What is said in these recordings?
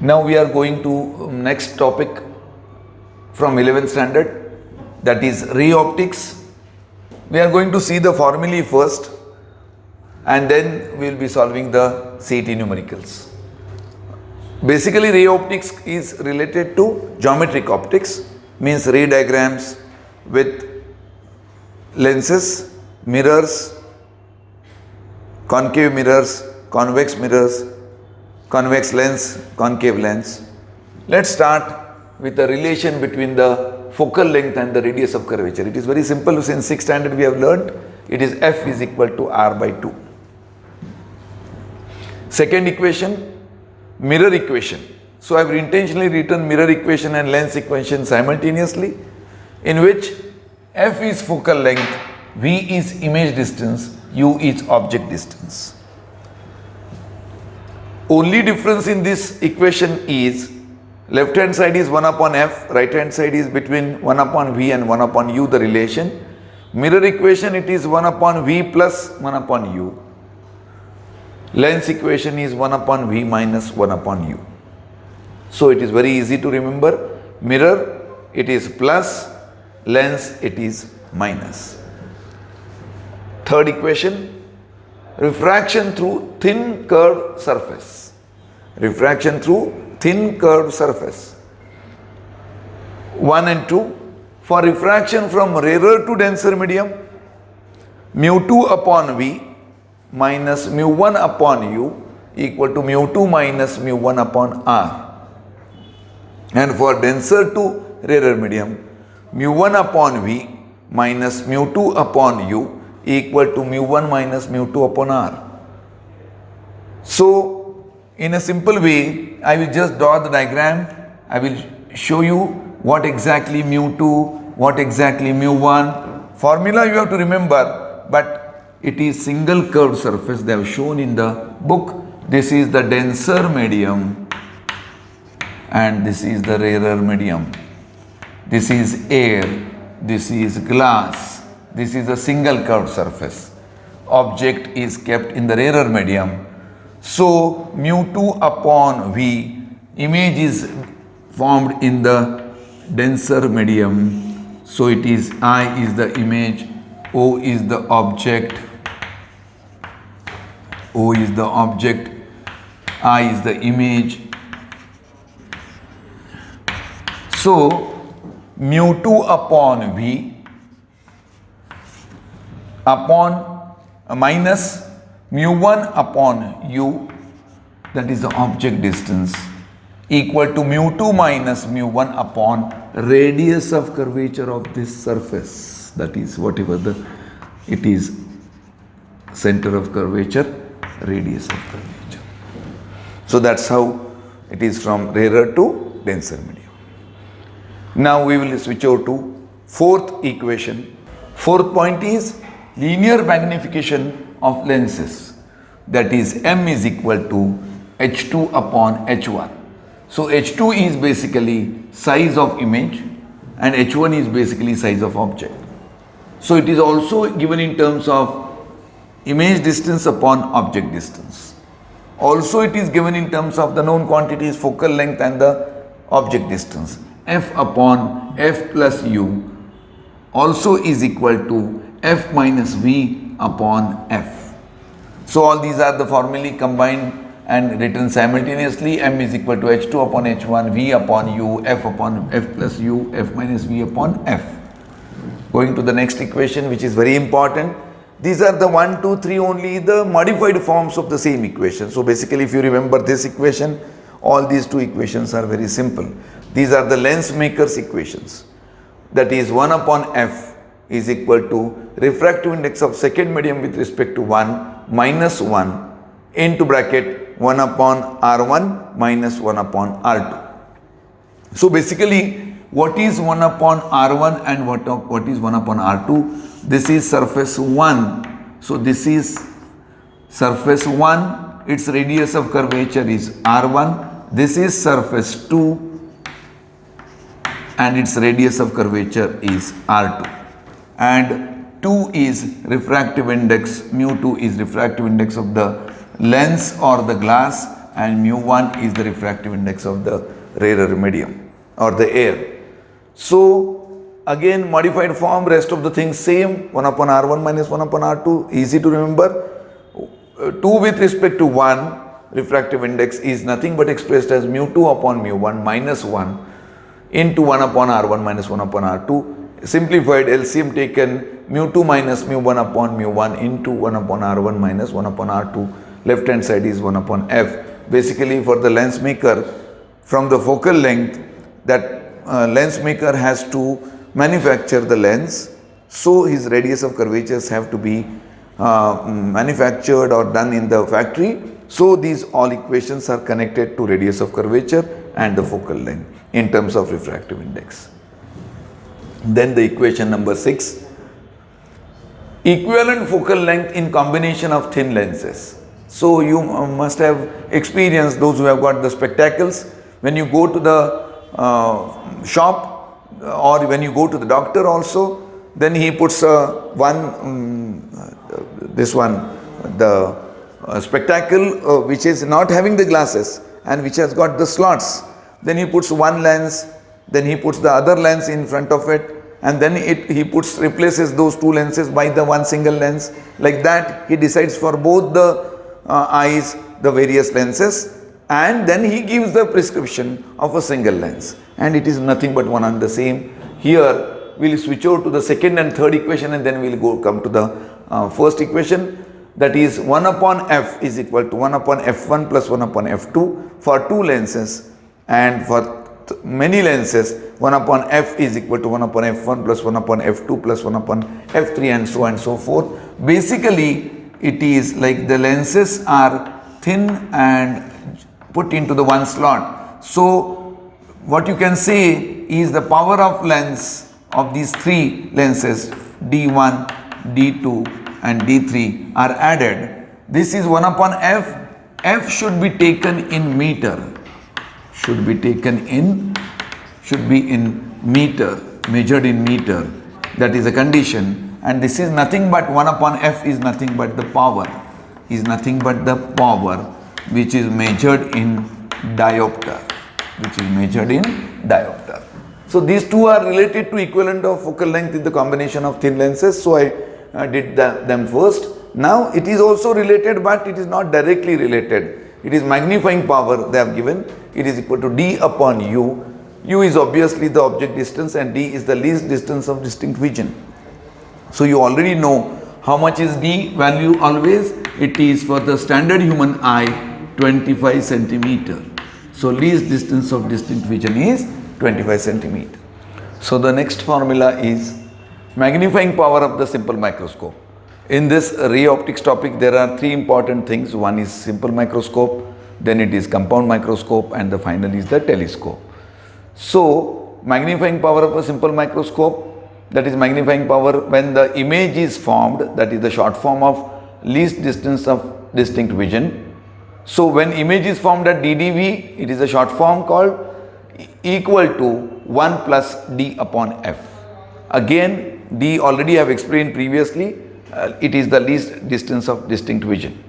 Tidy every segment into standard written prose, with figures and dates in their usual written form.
Now we are going to next topic from 11th standard, that is ray optics. We are going to see the formulae first and then we will be solving the CET numericals. Basically ray optics is related to geometric optics, means ray diagrams with lenses, mirrors, concave mirrors, convex mirrors, convex lens, concave lens. Let's start with the relation between the focal length and the radius of curvature. It is very simple. Since 6th standard we have learnt, it is F is equal to R by 2. Second equation, mirror equation. So I have intentionally written mirror equation and lens equation simultaneously, in which F is focal length, V is image distance, U is object distance. Only difference in this equation is left hand side is 1 upon F, right hand side is between 1 upon V and 1 upon U, the relation. Mirror equation, it is 1 upon V plus 1 upon U. Lens equation is 1 upon V minus 1 upon U. So it is very easy to remember. Mirror, it is plus, lens, it is minus. Third equation, refraction through thin curved surface. Refraction through thin curved surface. 1 and 2. For refraction from rarer to denser medium, mu2 upon V minus mu1 upon U equal to mu2 minus mu1 upon R. And for denser to rarer medium, mu1 upon V minus mu2 upon U equal to mu1 minus mu2 upon R. So, in a simple way, I will just draw the diagram. I will show you what exactly mu2, what exactly mu1. Formula you have to remember, but it is single curved surface they have shown in the book. This is the denser medium and this is the rarer medium. This is air, this is glass, this is a single curved surface. Object is kept in the rarer medium. So mu2 upon V, image is formed in the denser medium. So it is I is the image, O is the object, O is the object, I is the image. So mu2 upon V upon minus mu1 upon U, that is the object distance, equal to mu2 minus mu1 upon radius of curvature of this surface, that is whatever it is, center of curvature, radius of curvature. So that's how it is from rarer to denser medium. Now we will switch over to fourth equation. Fourth point is linear magnification of lenses, that is M is equal to H2 upon H1. So H2 is basically size of image and H1 is basically size of object. So it is also given in terms of image distance upon object distance. Also it is given in terms of the known quantities focal length and the object distance. F upon F plus U also is equal to F minus V upon F. So all these are the formulae combined and written simultaneously. M is equal to H2 upon H1, V upon U, F upon F plus U, F minus V upon F. Going to the next equation, which is very important. These are the 1, 2, 3 only the modified forms of the same equation. So basically if you remember this equation, all these two equations are very simple. These are the lens makers equations. That is 1 upon F is equal to refractive index of second medium with respect to 1 minus 1 into bracket 1 upon R1 minus 1 upon R2. So basically what is 1 upon R1 and what is 1 upon R2? This is surface 1. So this is surface 1, its radius of curvature is R1. This is surface 2 and its radius of curvature is R2. And 2 is refractive index, mu2 is refractive index of the lens or the glass, and mu1 is the refractive index of the rarer medium or the air. So again modified form, rest of the things same, 1 upon r1 minus 1 upon r2, easy to remember. 2 with respect to 1 refractive index is nothing but expressed as mu2 upon mu1 minus 1 into 1 upon r1 minus 1 upon r2. Simplified LCM taken, mu2 minus mu1 upon mu1 into 1 upon r1 minus 1 upon r2. Left hand side is 1 upon f. Basically for the lens maker, from the focal length, that lens maker has to manufacture the lens, so his radius of curvatures have to be manufactured or done in the factory. So these all equations are connected to radius of curvature and the focal length in terms of refractive index. Then the equation number 6, equivalent focal length in combination of thin lenses. So you must have experienced, those who have got the spectacles, when you go to the shop or when you go to the doctor also, then he puts the spectacle which is not having the glasses and which has got the slots. Then he puts one lens, then he puts the other lens in front of it, and then he replaces those two lenses by the one single lens. Like that he decides for both the eyes the various lenses, and then he gives the prescription of a single lens, and it is nothing but one and the same. Here we will switch over to the second and third equation, and then we will come to the first equation, that is 1 upon f is equal to 1 upon f1 plus 1 upon f2 for two lenses, and for many lenses 1 upon f is equal to 1 upon f1 plus 1 upon f2 plus 1 upon f3 and so on and so forth. Basically it is like the lenses are thin and put into the one slot. So what you can say is the power of lens of these three lenses D1, D2 and D3 are added. This is 1 upon f. F should be taken in meter. Should be in meter, measured in meter. That is a condition. And this is nothing but 1 upon f is nothing but the power. Is nothing but the power which is measured in diopter. So these two are related to equivalent of focal length in the combination of thin lenses. So I did them first. Now it is also related, but it is not directly related. It is magnifying power they have given. It is equal to d upon u. U is obviously the object distance and d is the least distance of distinct vision. So you already know how much is d value always. It is for the standard human eye 25 centimeter. So least distance of distinct vision is 25 centimeter. So the next formula is magnifying power of the simple microscope. In this ray optics topic there are three important things. One is simple microscope, then it is compound microscope, and the final is the telescope. So magnifying power of a simple microscope, that is magnifying power when the image is formed, that is the short form of least distance of distinct vision. So when image is formed at DDV, it is a short form called equal to 1 plus d upon f. Again, d already I have explained previously, it is the least distance of distinct vision.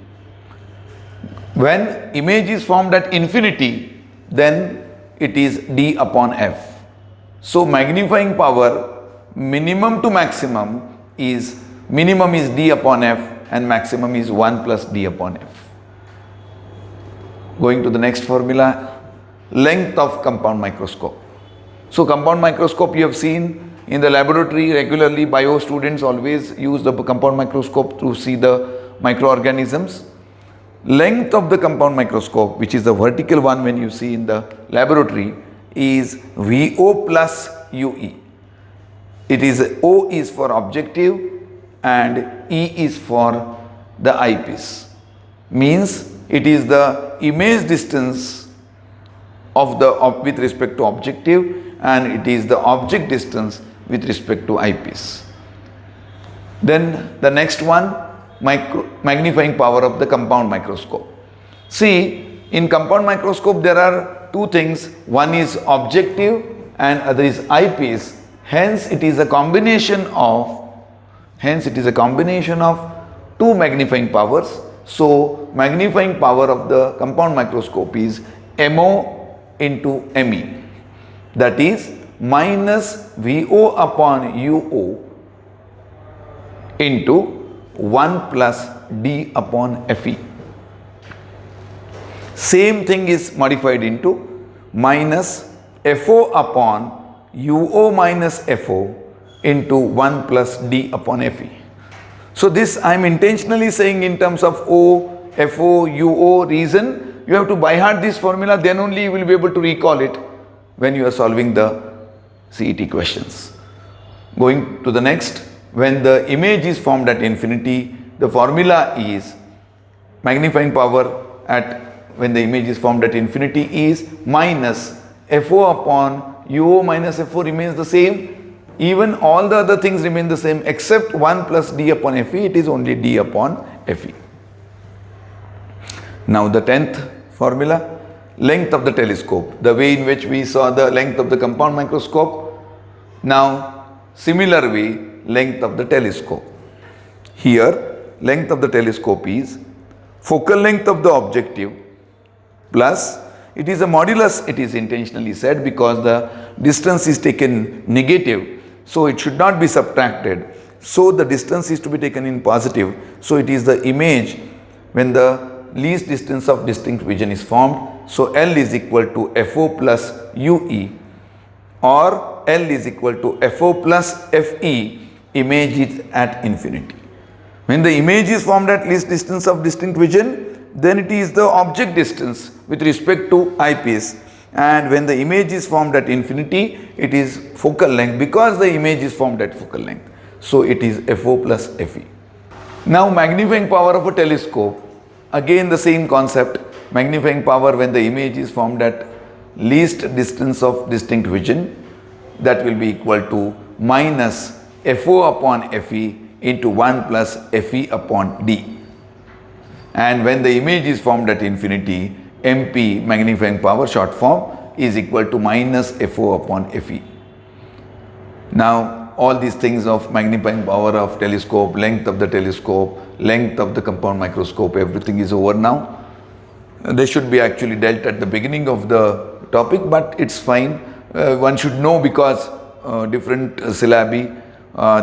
When image is formed at infinity, then it is d upon f. So magnifying power minimum to maximum is, minimum is d upon f and maximum is 1 plus d upon f. Going to the next formula, length of compound microscope. So compound microscope you have seen in the laboratory regularly. Bio students always use the compound microscope to see the microorganisms. Length of the compound microscope, which is the vertical one when you see in the laboratory, is VO plus UE. It is O is for objective and E is for the eyepiece. Means it is the image distance of the with respect to objective, and it is the object distance with respect to eyepiece. Then the next one, magnifying power of the compound microscope. See, in compound microscope there are two things. One is objective and other is eyepiece. Hence it is a combination of two magnifying powers. So magnifying power of the compound microscope is MO into ME, that is minus VO upon UO into 1 plus D upon FE. Same thing is modified into minus FO upon UO minus FO into 1 plus D upon FE. So this I am intentionally saying in terms of O, FO, UO. Reason, you have to by heart this formula, then only you will be able to recall it when you are solving the CET questions. Going to the next, when the image is formed at infinity, the formula is magnifying power at when the image is formed at infinity is minus FO upon UO minus FO remains the same. Even all the other things remain the same except 1 plus D upon FE, it is only D upon FE. Now the 10th formula, length of the telescope, the way in which we saw the length of the compound microscope. Now similar way, length of the telescope. Here length of the telescope is focal length of the objective plus, it is a modulus, it is intentionally said because the distance is taken negative, so it should not be subtracted. So the distance is to be taken in positive. So it is the image when the least distance of distinct vision is formed. So L is equal to FO plus UE, or L is equal to FO plus FE, image is at infinity. When the image is formed at least distance of distinct vision, then it is the object distance with respect to eyepiece, and when the image is formed at infinity, it is focal length because the image is formed at focal length. So it is FO plus FE. Now magnifying power of a telescope, again the same concept, magnifying power when the image is formed at least distance of distinct vision, that will be equal to minus FO upon FE into 1 plus FE upon D. And when the image is formed at infinity, MP, magnifying power short form, is equal to minus FO upon FE. Now all these things of magnifying power of telescope, length of the telescope, length of the compound microscope, everything is over now. They should be actually dealt at the beginning of the topic, but it's fine. One should know because different syllabi,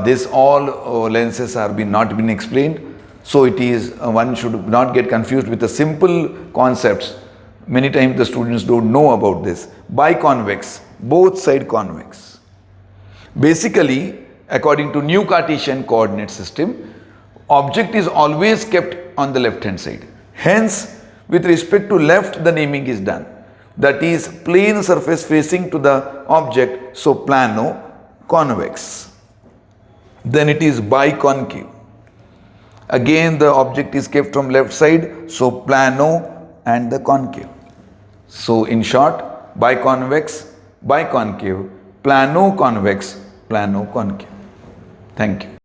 this all lenses are not been explained. So it is, one should not get confused with the simple concepts. Many times the students don't know about this. Biconvex, both side convex. Basically, according to new Cartesian coordinate system, object is always kept on the left hand side. Hence, with respect to left, the naming is done. That is plane surface facing to the object, so plano convex. Then it is biconcave. Again the object is kept from left side, so plano and the concave. So in short, biconvex, biconcave, plano convex, plano concave. Thank you.